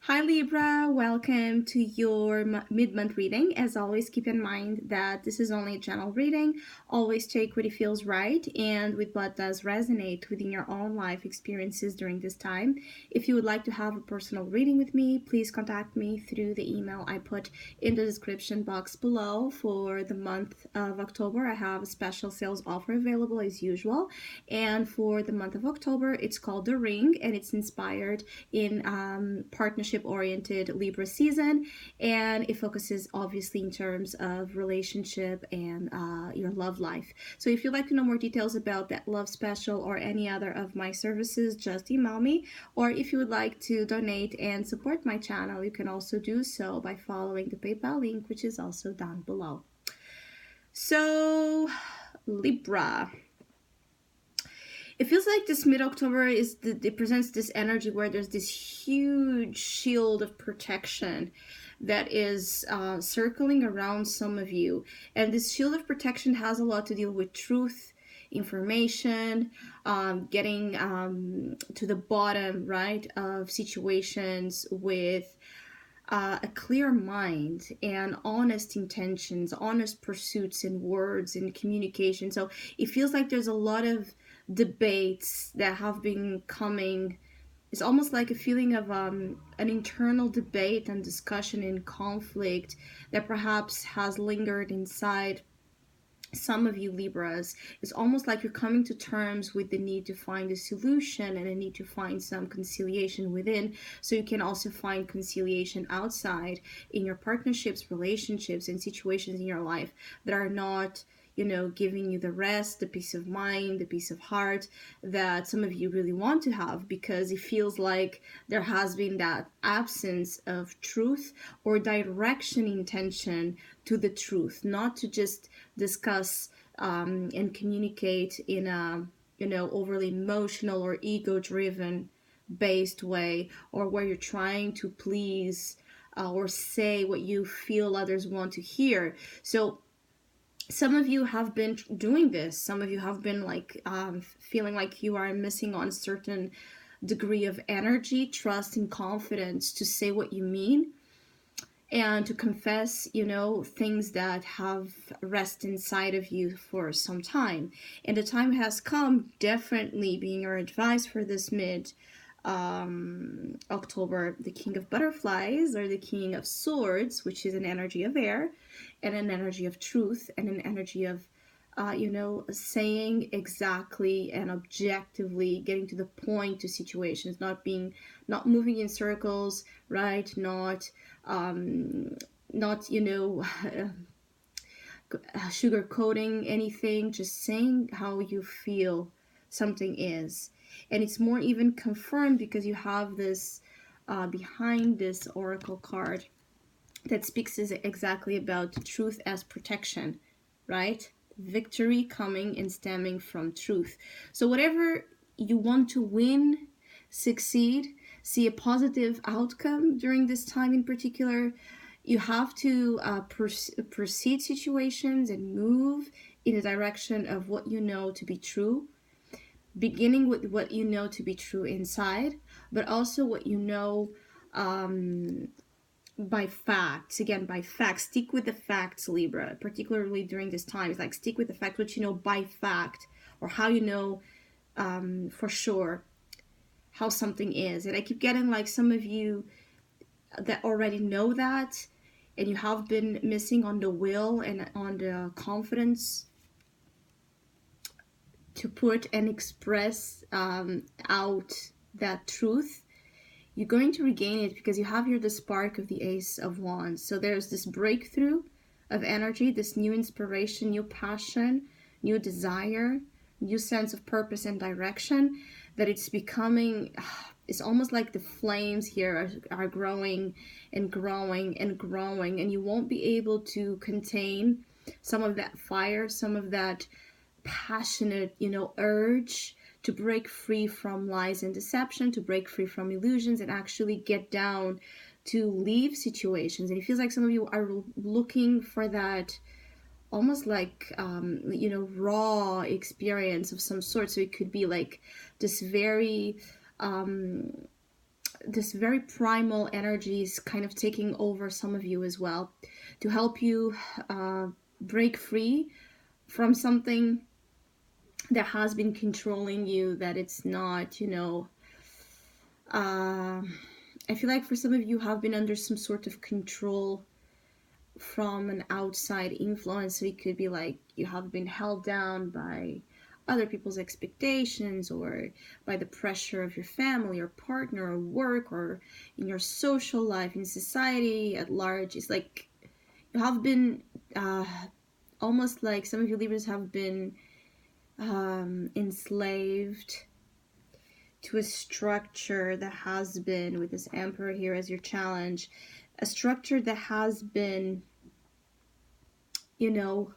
Hi Libra, welcome to your mid-month reading. As always, keep in mind that this is only a general reading. Always take what it feels right and with what does resonate within your own life experiences during this time. If you would like to have a personal reading with me, please contact me through the email I put in the description box below. For the month of October, I have a special sales offer available as usual. And for the month of October, it's called The Ring and it's inspired in partnership-oriented Libra season, and it focuses obviously in terms of relationship and your love life. So if you'd like to know more details about that love special or any other of my services, just email me. Or if you would like to donate and support my channel, you can also do so by following the PayPal link, which is also down below. So Libra, it feels like this mid-October it presents this energy where there's this huge shield of protection that is circling around some of you, and this shield of protection has a lot to deal with truth, information, getting to the bottom, right, of situations with a clear mind and honest intentions, honest pursuits in words and communication. So it feels like there's a lot of debates that have been coming. It's almost like a feeling of an internal debate and discussion and conflict that perhaps has lingered inside some of you Libras. It's almost like you're coming to terms with the need to find a solution and a need to find some conciliation within, so you can also find conciliation outside in your partnerships, relationships, and situations in your life that are not, giving you the rest, the peace of mind, the peace of heart that some of you really want to have, because it feels like there has been that absence of truth or direction intention to the truth, not to just discuss and communicate in a overly emotional or ego-driven based way, or where you're trying to please or say what you feel others want to hear. So some of you have been doing this. Some of you have been like feeling like you are missing on a certain degree of energy, trust, and confidence to say what you mean and to confess, things that have rest inside of you for some time. And the time has come, definitely being your advice for this mid October, the King of Butterflies or the King of Swords, which is an energy of air and an energy of truth and an energy of saying exactly and objectively, getting to the point to situations, not moving in circles, right? Not sugarcoating anything, just saying how you feel something is. And it's more even confirmed because you have this behind this oracle card that speaks exactly about truth as protection, right? Victory coming and stemming from truth. So whatever you want to win, succeed, see a positive outcome during this time in particular, you have to proceed situations and move in the direction of what you know to be true, beginning with what you know to be true inside, but also what you know by facts. Again, by facts. Stick with the facts, Libra, particularly during this time. It's like stick with the facts, what you know by fact, or how you know for sure how something is. And I keep getting like some of you that already know that, and you have been missing on the will and on the confidence to put and express out that truth. You're going to regain it because you have here the spark of the Ace of Wands. So there's this breakthrough of energy, this new inspiration, new passion, new desire, new sense of purpose and direction, that it's becoming, it's almost like the flames here are growing and growing and growing, and you won't be able to contain some of that fire, some of that passionate, urge to break free from lies and deception, to break free from illusions, and actually get down to leave situations. And it feels like some of you are looking for that almost like raw experience of some sort. So it could be like this very this very primal energy is kind of taking over some of you as well, to help you break free from something that has been controlling you, that it's not, I feel like for some of you have been under some sort of control from an outside influence. So it could be like you have been held down by other people's expectations, or by the pressure of your family or partner or work, or in your social life, in society at large. It's like you have been almost like some of you Libras have been enslaved to a structure that has been, with this Emperor here as your challenge, a structure that has been, how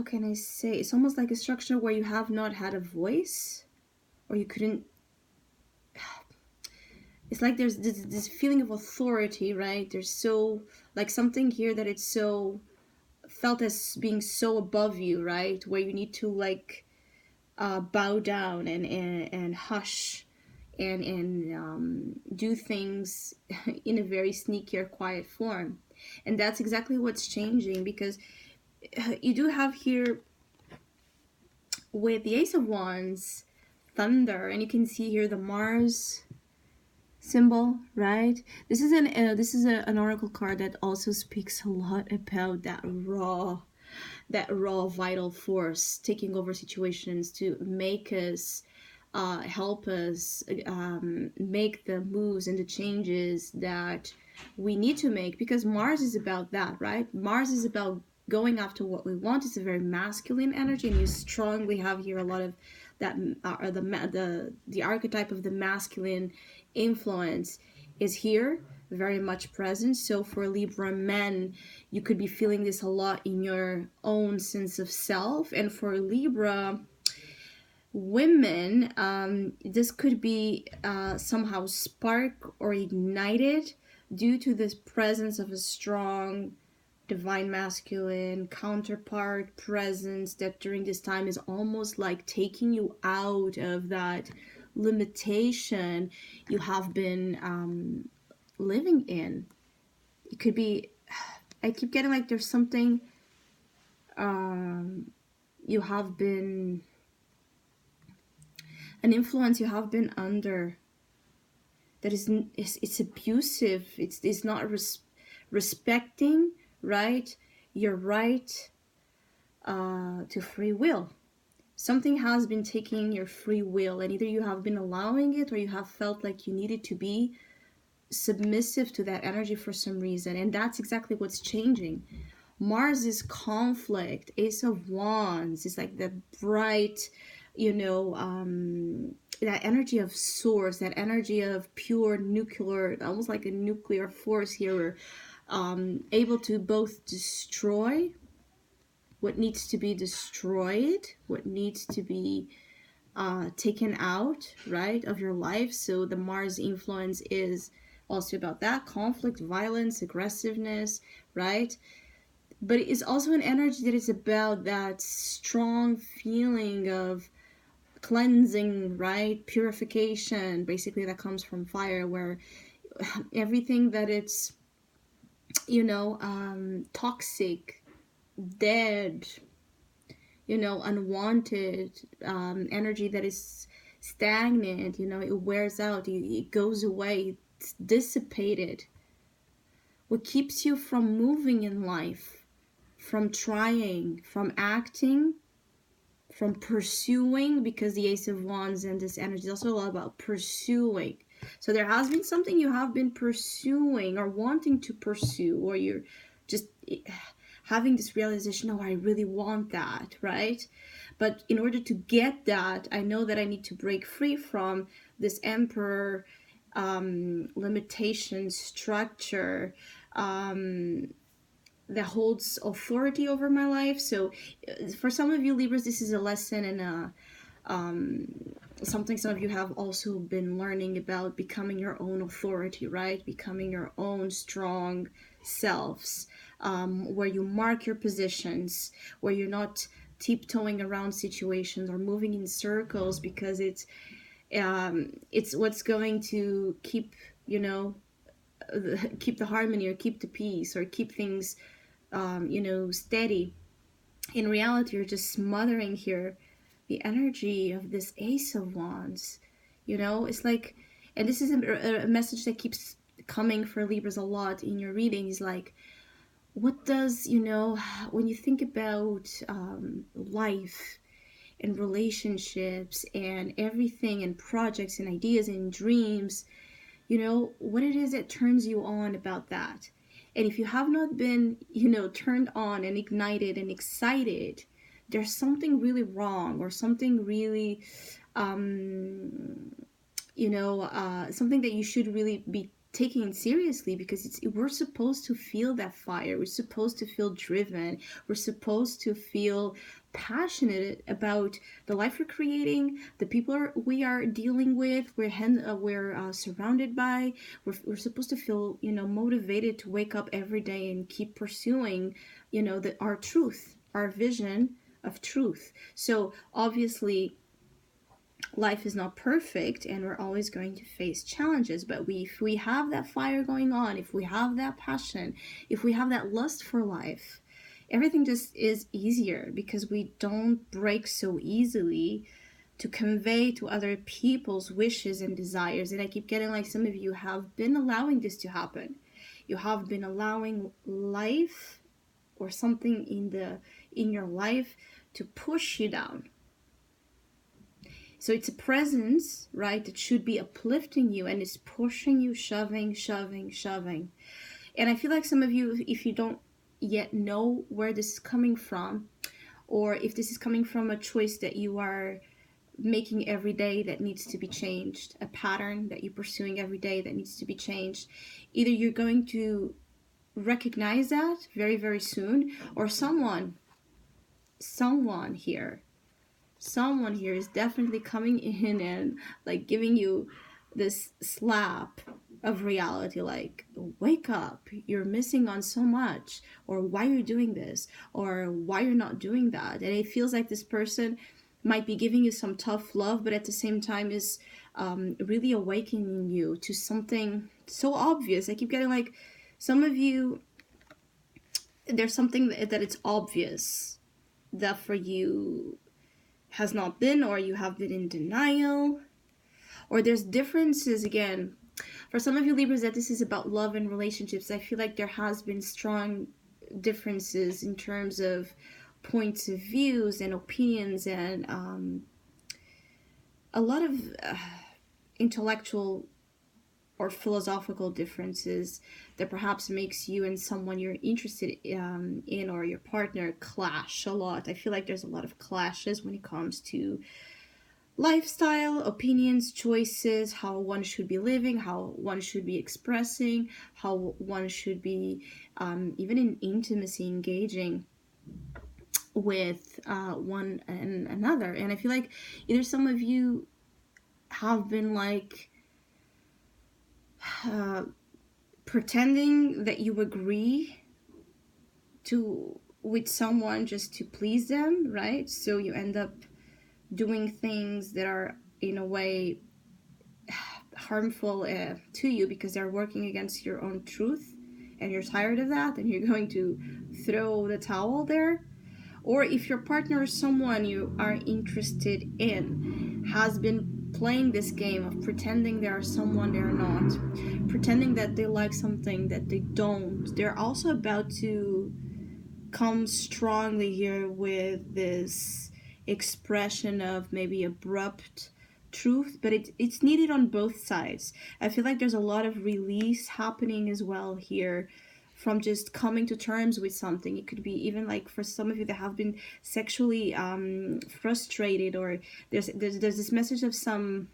can I say? It's almost like a structure where you have not had a voice, or you couldn't. It's like there's this feeling of authority, right? There's so, like, something here that it's so felt as being so above you, right? Where you need to, like, bow down and hush and do things in a very sneaky or quiet form. And that's exactly what's changing, because you do have here with the Ace of Wands thunder, and you can see here the Mars symbol, right? This is an oracle card that also speaks a lot about that raw vital force taking over situations to make us help us make the moves and the changes that we need to make, because Mars is about that, right? Mars is about going after what we want. It's a very masculine energy, and you strongly have here a lot of that the archetype of the masculine influence is here, very much present. So for Libra men, you could be feeling this a lot in your own sense of self, and for Libra women, this could be somehow spark or ignited due to this presence of a strong divine masculine counterpart presence that during this time is almost like taking you out of that limitation you have been living in. It could be, I keep getting like there's something you have been, an influence you have been under that it's abusive. It's not respecting, right, your right to free will. Something has been taking your free will, and either you have been allowing it, or you have felt like you needed to be submissive to that energy for some reason. And that's exactly what's changing. Mars is conflict. Ace of Wands is like the bright, that energy of source, that energy of pure nuclear, almost like a nuclear force here, able to both destroy what needs to be destroyed, what needs to be taken out, right, of your life. So the Mars influence is also about that conflict, violence, aggressiveness, right? But it is also an energy that is about that strong feeling of cleansing, right? Purification, basically, that comes from fire, where everything that it's, toxic, dead, unwanted energy that is stagnant, it wears out, it goes away, it's dissipated. What keeps you from moving in life, from trying, from acting, from pursuing, because the Ace of Wands and this energy is also a lot about pursuing. So there has been something you have been pursuing or wanting to pursue, or you're just having this realization, oh, I really want that, right? But in order to get that, I know that I need to break free from this Emperor limitation structure that holds authority over my life. So for some of you Libras, this is a lesson and something some of you have also been learning about, becoming your own authority, right? Becoming your own strong selves, where you mark your positions, where you're not tiptoeing around situations or moving in circles because it's It's what's going to keep, you know, keep the harmony, or keep the peace, or keep things, steady. In reality, you're just smothering here the energy of this Ace of Wands. It's like, and this is a message that keeps coming for Libras a lot in your readings, like, what does, when you think about life and relationships and everything, and projects and ideas and dreams, what it is that turns you on about that. And if you have not been, turned on and ignited and excited, there's something really wrong, or something really, something that you should really be taking seriously, because we're supposed to feel that fire. We're supposed to feel driven. We're supposed to feel passionate about the life we're creating, the people we are dealing with, we're surrounded by. We're supposed to feel, motivated to wake up every day and keep pursuing, our truth, our vision of truth. So obviously, life is not perfect, and we're always going to face challenges, but if we have that fire going on, if we have that passion, if we have that lust for life, everything just is easier, because we don't break so easily to convey to other people's wishes and desires. And I keep getting like, some of you have been allowing this to happen. You have been allowing life, or something in your life, to push you down. So it's a presence, right, that should be uplifting you, and it's pushing you, shoving. And I feel like some of you, if you don't yet know where this is coming from, or if this is coming from a choice that you are making every day that needs to be changed, a pattern that you're pursuing every day that needs to be changed, either you're going to recognize that very, very soon, or someone here is definitely coming in and like giving you this slap of reality, like, wake up, you're missing on so much, or why you're doing this, or why you're not doing that. And it feels like this person might be giving you some tough love, but at the same time is really awakening you to something so obvious. I keep getting like, some of you, there's something that it's obvious that for you has not been, or you have been in denial, or there's differences. Again, for some of you Libras, that this is about love and relationships, I feel like there has been strong differences in terms of points of views and opinions, and a lot of intellectual or philosophical differences that perhaps makes you and someone you're interested in, or your partner, clash a lot. I feel like there's a lot of clashes when it comes to lifestyle, opinions, choices, how one should be living, how one should be expressing, how one should be even in intimacy engaging with one and another. And I feel like either some of you have been like pretending that you agree with someone just to please them, right? So you end up doing things that are in a way harmful to you, because they're working against your own truth, and you're tired of that, and you're going to throw the towel there. Or if your partner or someone you are interested in has been playing this game of pretending they are someone they're not, pretending that they like something that they don't, they're also about to come strongly here with this expression of maybe abrupt truth, but it's needed on both sides. I feel like there's a lot of release happening as well here, from just coming to terms with something. It could be even like for some of you that have been sexually frustrated, or there's this message of some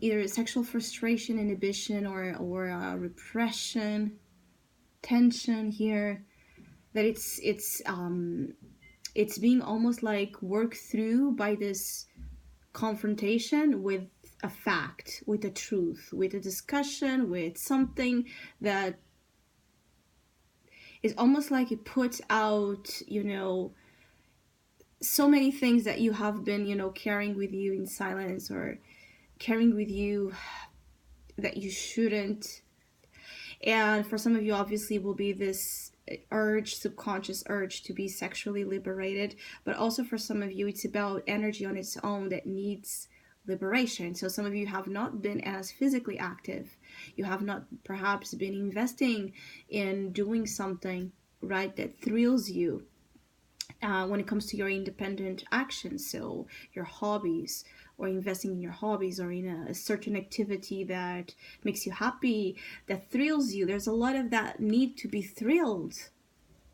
either sexual frustration, inhibition, or repression, tension here, that it's being almost like worked through by this confrontation with a fact, with a truth, with a discussion, with something that is almost like it puts out, so many things that you have been, carrying with you in silence, or carrying with you that you shouldn't. And for some of you, obviously, will be this urge, subconscious urge to be sexually liberated. But also for some of you, it's about energy on its own that needs liberation. So some of you have not been as physically active. You have not perhaps been investing in doing something, right, that thrills you when it comes to your independent actions. So your hobbies, or investing in your hobbies, or in a certain activity that makes you happy, that thrills you. There's a lot of that need to be thrilled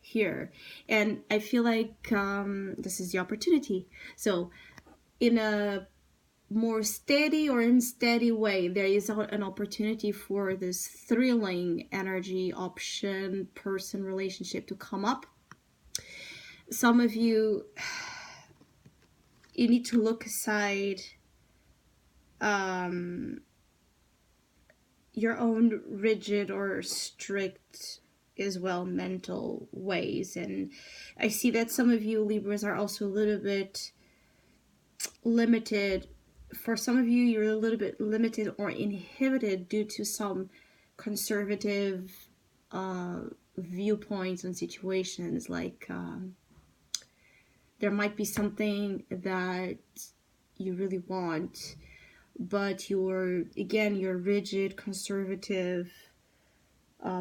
here. And I feel like this is the opportunity. So in a more steady or unsteady way, there is an opportunity for this thrilling energy, option, person, relationship to come up. Some of you, you need to look aside your own rigid or strict as well mental ways. And I see that some of you Libras are also a little bit limited. For some of you, you're a little bit limited or inhibited due to some conservative viewpoints on situations. Like there might be something that you really want, but your rigid conservative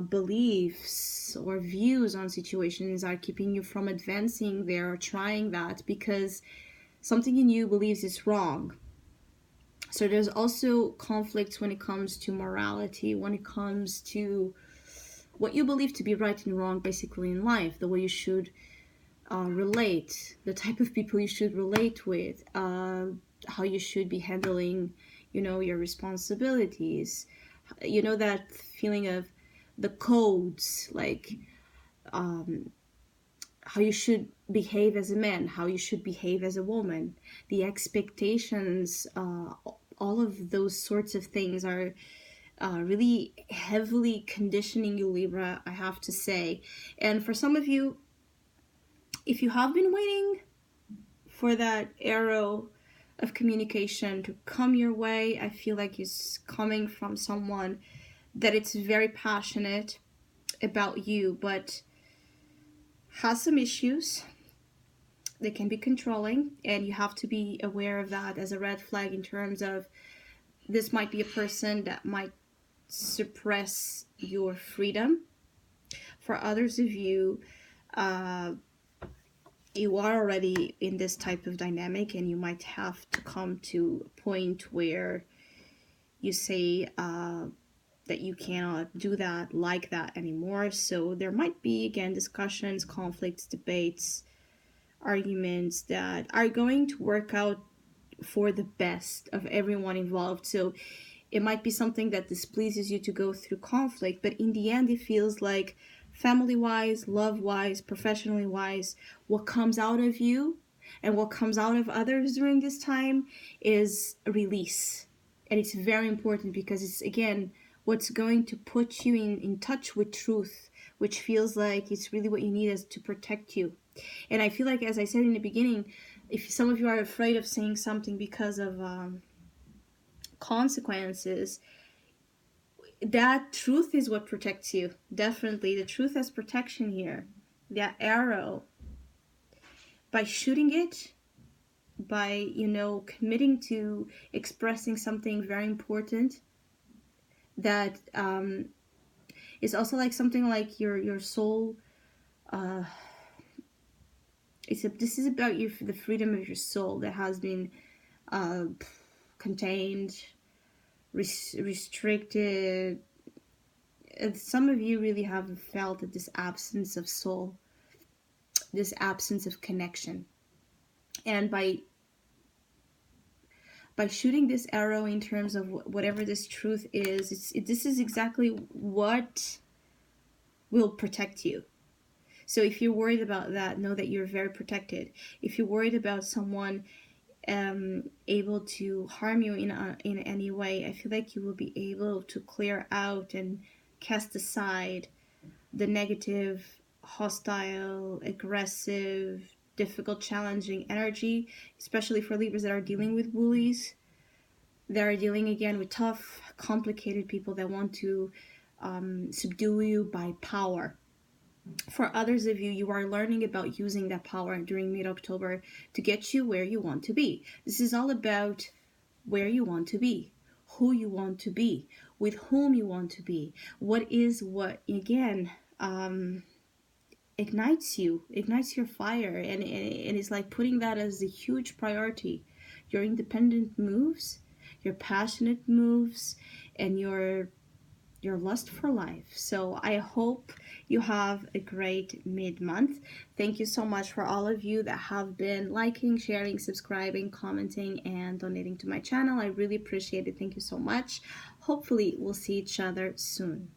beliefs or views on situations are keeping you from advancing there or trying that, because something in you believes it's wrong. So there's also conflicts when it comes to morality, when it comes to what you believe to be right and wrong, basically, in life, the way you should relate, the type of people you should relate with, how you should be handling, your responsibilities. That feeling of the codes, like how you should behave as a man, how you should behave as a woman, the expectations, all of those sorts of things are really heavily conditioning you, Libra, I have to say. And for some of you, if you have been waiting for that arrow of communication to come your way, I feel like it's coming from someone that it's very passionate about you, but has some issues. They can be controlling, and you have to be aware of that as a red flag, in terms of this might be a person that might suppress your freedom. For others of you, you are already in this type of dynamic, and you might have to come to a point where you say that you cannot do that like that anymore. So there might be, again, discussions, conflicts, debates, arguments that are going to work out for the best of everyone involved. So it might be something that displeases you to go through conflict, but in the end, it feels like family-wise, love-wise, professionally-wise, what comes out of you and what comes out of others during this time is a release. And it's very important, because it's, again, what's going to put you in touch with truth, which feels like it's really what you need is to protect you. And I feel like, as I said in the beginning, if some of you are afraid of saying something because of consequences, that truth is what protects you. Definitely, the truth has protection here. That arrow, by shooting it, by committing to expressing something very important, that is also like something like your soul. This is about the freedom of your soul that has been contained, restricted. And some of you really have felt that this absence of soul, this absence of connection. And by shooting this arrow in terms of whatever this truth is, this is exactly what will protect you. So if you're worried about that, know that you're very protected. If you're worried about someone able to harm you in any way, I feel like you will be able to clear out and cast aside the negative, hostile, aggressive, difficult, challenging energy, especially for Libras that are dealing with bullies, that are dealing again with tough, complicated people that want to subdue you by power. For others of you, you are learning about using that power during mid-October to get you where you want to be. This is all about where you want to be, who you want to be, with whom you want to be. What again ignites you, ignites your fire, and it's like putting that as a huge priority. Your independent moves, your passionate moves, and your lust for life. So I hope you have a great mid-month. Thank you so much for all of you that have been liking, sharing, subscribing, commenting, and donating to my channel. I really appreciate it. Thank you so much. Hopefully we'll see each other soon.